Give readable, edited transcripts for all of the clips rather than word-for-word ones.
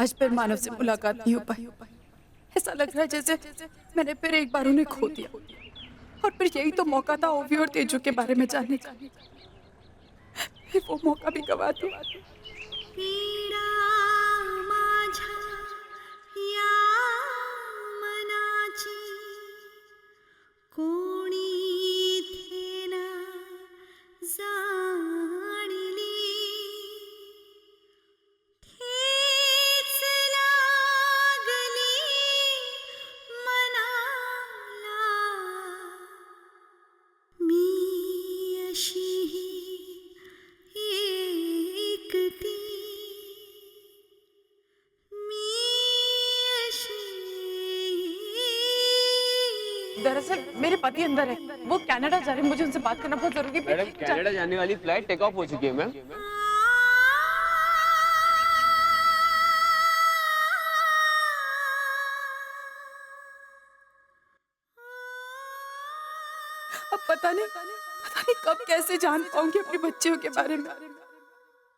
आज फिर मानव से मुलाकात नहीं हो पाई। ऐसा लग रहा है जैसे मैंने फिर एक बार उन्हें खो दिया, और फिर यही तो मौका था ओवी और तेजू के बारे में जानने का। फिर वो मौका भी गवा दिया। पीडा माझ्या या मनाची कोणी इथे न जाणली, ठेच लागली मनाला, मी अशी एकटी, मी अशी। दरअसल मेरे पति अंदर है, वो कनाडा जा रहे हैं, मुझे उनसे बात करना बहुत जरूरी है। मैडम, कनाडा जाने वाली फ्लाइट टेक ऑफ हो चुकी है मैम। अब पता नहीं कब कैसे जान पाऊंगी अपने बच्चों के बारे में,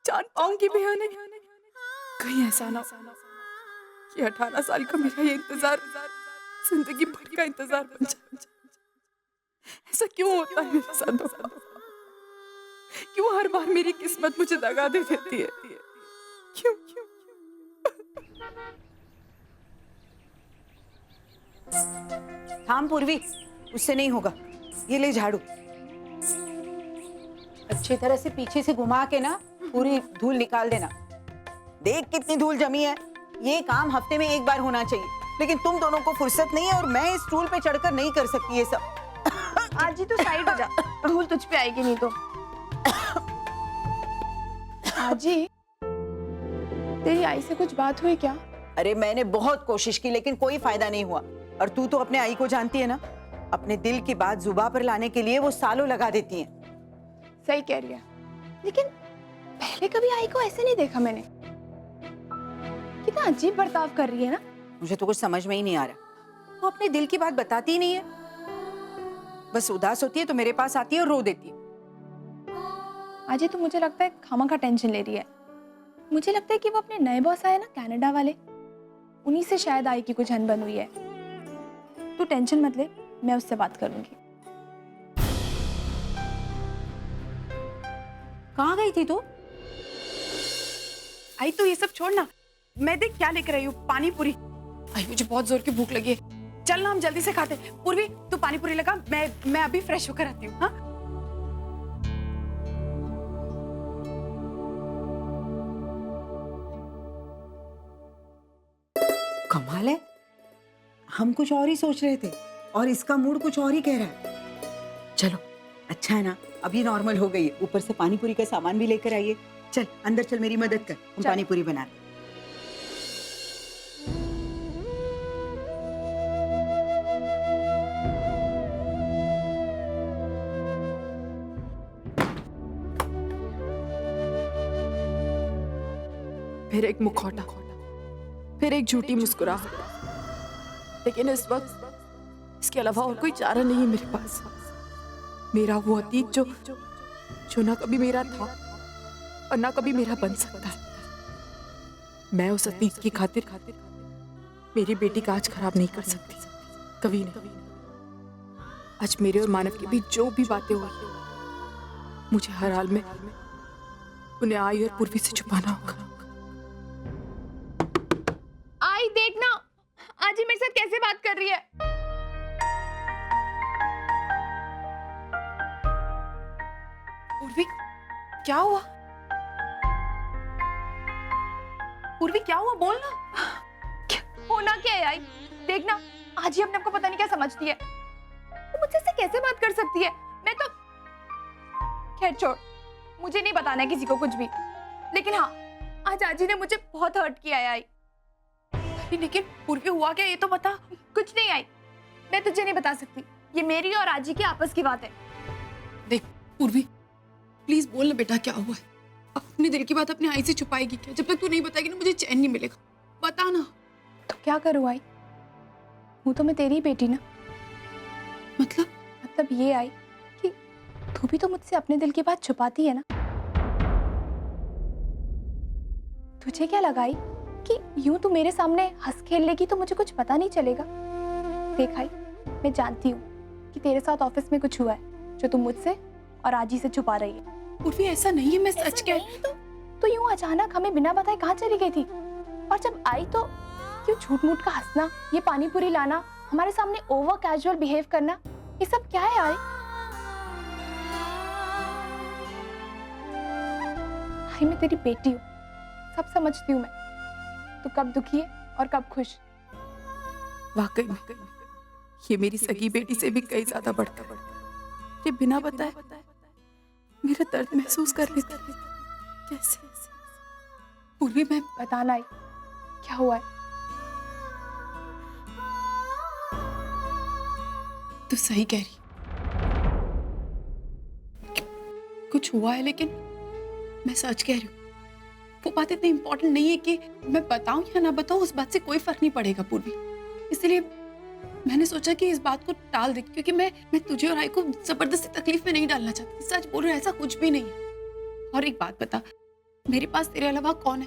जान पाऊंगी भी या नहीं। कहीं ऐसा ना हो कि 18 साल का मेरा ये इंतजार जिंदगी भर का इंतजार बन जाए। ऐसा क्यों होता है मेरे साथ? क्यों हर बार मेरी किस्मत मुझे दगा दे देती है? क्यों? थाम पूर्वी, उससे नहीं होगा। ये ले झाड़ू, अच्छी तरह से पीछे से घुमा के ना पूरी धूल निकाल देना। देख कितनी धूल जमी है। ये काम हफ्ते में एक बार होना चाहिए, लेकिन तुम दोनों को फुर्सत नहीं है और मैं इस स्टूल पे चढ़कर नहीं कर सकती ये सब। आजी तू साइड हो जा, धूल तुझ पे आएगी नहीं तो। आजी, तेरी आई से कुछ बात हुई क्या? अरे मैंने बहुत कोशिश की लेकिन कोई फायदा नहीं हुआ। और तू तो अपने आई को जानती है ना, अपने दिल की बात जुबान पर लाने के लिए वो सालों लगा देती हैं। सही कह रही है, लेकिन पहले कभी आई को ऐसे नहीं देखा मैंने। कितना अजीब बर्ताव कर रही है ना। मुझे तो कुछ समझ में ही नहीं आ रहा, वो अपने दिल की बात बताती ही नहीं है। बस उदास होती है तो मेरे पास आती है और रो देती है। आजी तो मुझे लगता है खामा का टेंशन ले रही है। मुझे लगता है कि वो अपने नए बॉस आए ना कनाडा वाले, उन्हीं से शायद आई की कुछ अनबन हुई है। तू टेंशन मत ले, मैं उससे बात करूंगी। कहाँ गई थी तू? आई तो ये सब छोड़ना, मैं देख क्या लेकर आई हूँ, पानी पूरी। आई मुझे बहुत जोर की भूख लगी है, चल ना हम जल्दी से खाते। पूर्वी तू पानी पूरी लगा, मैं अभी फ्रेश होकर आती हूँ। हाँ कमाल है, हम कुछ और ही सोच रहे थे और इसका मूड कुछ और ही कह रहा है। चलो अच्छा है ना, अभी नॉर्मल हो गई है। ऊपर से पानी पूरी का सामान भी लेकर आइए। चल अंदर चल, मेरी मदद कर, हम पानी पूरी बना रहे। फिर एक मुखौटा, फिर एक झूठी मुस्कुराहट, लेकिन इस वक्त इसके अलावा और कोई चारा नहीं है मेरे पास। मेरा वो अतीत जो ना कभी मेरा था और ना कभी मेरा बन सकता है। मैं उस अतीत की खातिर मेरी बेटी का आज खराब नहीं कर सकती, कभी नहीं। आज मेरे और मानव के बीच जो भी बातें हुई, मुझे हर हाल में उन्हें आई और पूर्वी से छुपाना होगा। आई देखना, आजी मेरे साथ कैसे बात कर रही है। पूर्वी क्या हुआ? पूर्वी क्या हुआ, बोलना। होना क्या है आई, देखना आजी अपने आप को पता नहीं क्या समझती है। वो मुझसे से कैसे बात कर सकती है? मैं तो खैर छोड़, मुझे नहीं बताना है किसी को कुछ भी। लेकिन हाँ, आज आजी ने मुझे बहुत हर्ट किया है आई। लेकिन पूर्वी हुआ क्या, ये तो बता। कुछ नहीं आई, मैं तुझे नहीं बता सकती। ये मेरी और आजी की आपस की बात है। देख पूर्वी, प्लीज बोल ना बेटा, क्या हुआ है? अपने दिल की बात अपने आई से छुपाएगी क्या? जब तक तू नहीं बताएगी ना मुझे चैन नहीं मिलेगा। बता ना। तो क्या करूँ आई, हूँ तो मैं तेरी ही बेटी ना। मतलब ये आई कि तू भी तो मुझसे अपने दिल की बात छुपाती है ना। तुझे क्या लगा आई कि यूं तू मेरे सामने हंस खेल लेगी तो मुझे कुछ पता नहीं चलेगा। देख आई, मैं जानती हूँ कि तेरे साथ ऑफिस में कुछ हुआ है जो तुम मुझसे और आजी से छुपा रही है। उर्वी ऐसा नहीं है, मैं सच कह रही हूँ। तो यूं अचानक हमें बिना बताए कहाँ चली गई थी? और जब आई तो क्यों झूठ मूठ का हंसना, ये पानी पूरी लाना, हमारे सामने ओवर कैजुअल बिहेव करना, ये सब क्या है आई? आई मैं तेरी बेटी हूँ, सब समझती हूँ मैं। तू कब दुखी है और कब खुश। वाकई में ये मेरी सगी बेटी से भी कई ज्यादा बढ़ता ये बिना बताए मेरा दर्द महसूस कर लेती है। कैसे पूर्वी मैं बताना आई, क्या हुआ है? तो सही कह रही, कुछ हुआ है, लेकिन मैं सच कह रही हूँ। वो बात इतनी इंपॉर्टेंट नहीं है कि मैं बताऊं या ना बताऊं, उस बात से कोई फर्क नहीं पड़ेगा पूर्वी। इसलिए मैंने सोचा कि इस बात को टाल दे, क्योंकि मैं तुझे और आई को जबरदस्ती तकलीफ में नहीं डालना चाहती। सच बोल रही हूं, ऐसा कुछ भी नहीं है। और एक बात बता, मेरे पास तेरे अलावा कौन है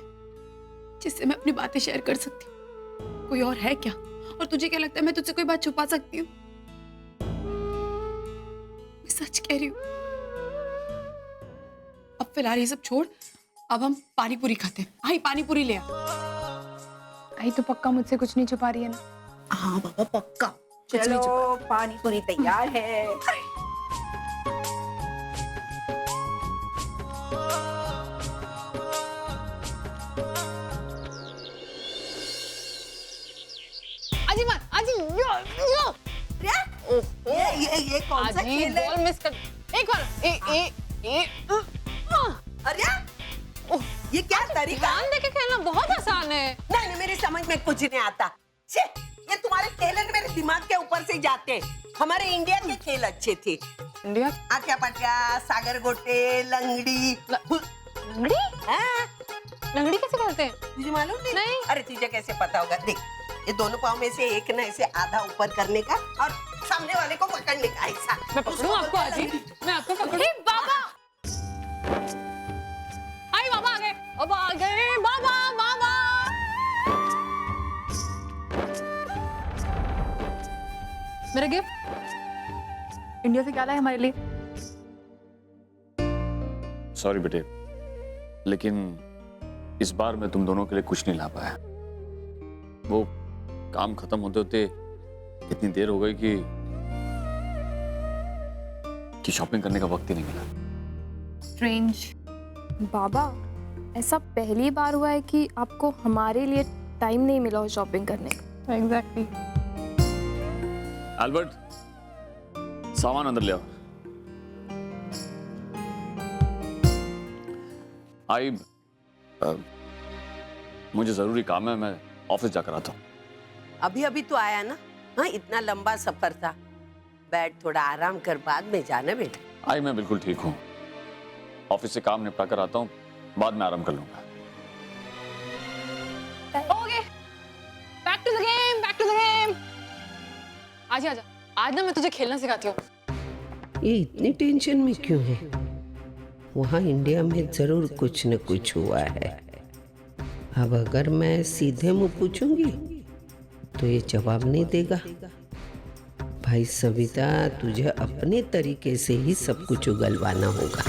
जिससे मैं अपनी बातें शेयर कर सकती हूँ? कोई और है क्या? और तुझे क्या लगता है मैं तुझसे कोई बात छुपा सकती हूँ? मैं सच कह रही हूँ। अब फिलहाल ये सब छोड़, अब हम पानी पूरी खाते हैं। आई पानी पूरी ले आ। आई तो पक्का मुझसे कुछ नहीं छुपा रही है ना? हाँ बाबा पक्का। कुछ नहीं चलो पानी पूरी तैयार है। आजी मत, आजी यो। ये कौन सा आजी खेल है? बॉल मिस कर। एक और अरे ये क्या तरीका है? ध्यान देके खेलना बहुत आसान है। नहीं नहीं, मेरी समझ में कुछ नहीं आता। छे, ये तुम्हारे खेल मेरे दिमाग के ऊपर से जाते हैं। हमारे इंडिया के खेल अच्छे थे। इंडिया आट्या पाट्या, सागर गोटे, लंगड़ी। लंगड़ी? हाँ, लंगड़ी कैसे खेलते हैं? तुझे मालूम नहीं? नहीं। अरे तुझे कैसे पता होगा? देख, ये दोनों पाँव में से एक ना ऐसे आधा ऊपर करने का और सामने वाले को पकड़ने का ऐसा। मैं पकड़ूं आपको आजी? मैं आपको पकड़ूं? बाबा! आई बाबा आ गए। अब आ गए बाबा, बाबा! मेरा गिफ्ट इंडिया से क्या लाए हमारे लिए? सॉरी बेटे, लेकिन इस बार मैं तुम दोनों के लिए कुछ नहीं ला पाया। वो काम खत्म होते होते इतनी देर हो गई कि शॉपिंग करने का वक्त ही नहीं मिला। स्ट्रेंज। बाबा, ऐसा पहली बार हुआ है कि आपको हमारे लिए टाइम नहीं मिला हो शॉपिंग करने का। एग्जैक्टली। अल्बर्ट, सामान अंदर ले आओ। आई मुझे जरूरी काम है, मैं ऑफिस जाकर आता हूँ। अभी अभी तो आया ना? हाँ, इतना लंबा सफर था। बैठ, थोड़ा आराम कर, बाद में जाना बेटा। आई मैं बिल्कुल ठीक हूँ, ऑफिस से काम निपटा कर आता हूँ, बाद में आराम कर लूंगा। Okay, back to the game, back to the game. आजा आजा, आज ना मैं तुझे खेलना सिखाती हूँ। ये इतनी टेंशन में क्यों है? वहाँ इंडिया में जरूर कुछ न कुछ हुआ है। अब अगर मैं सीधे मुंह पूछूंगी तो ये जवाब नहीं देगा। भाई सविता, तुझे अपने तरीके से ही सब कुछ उगलवाना होगा।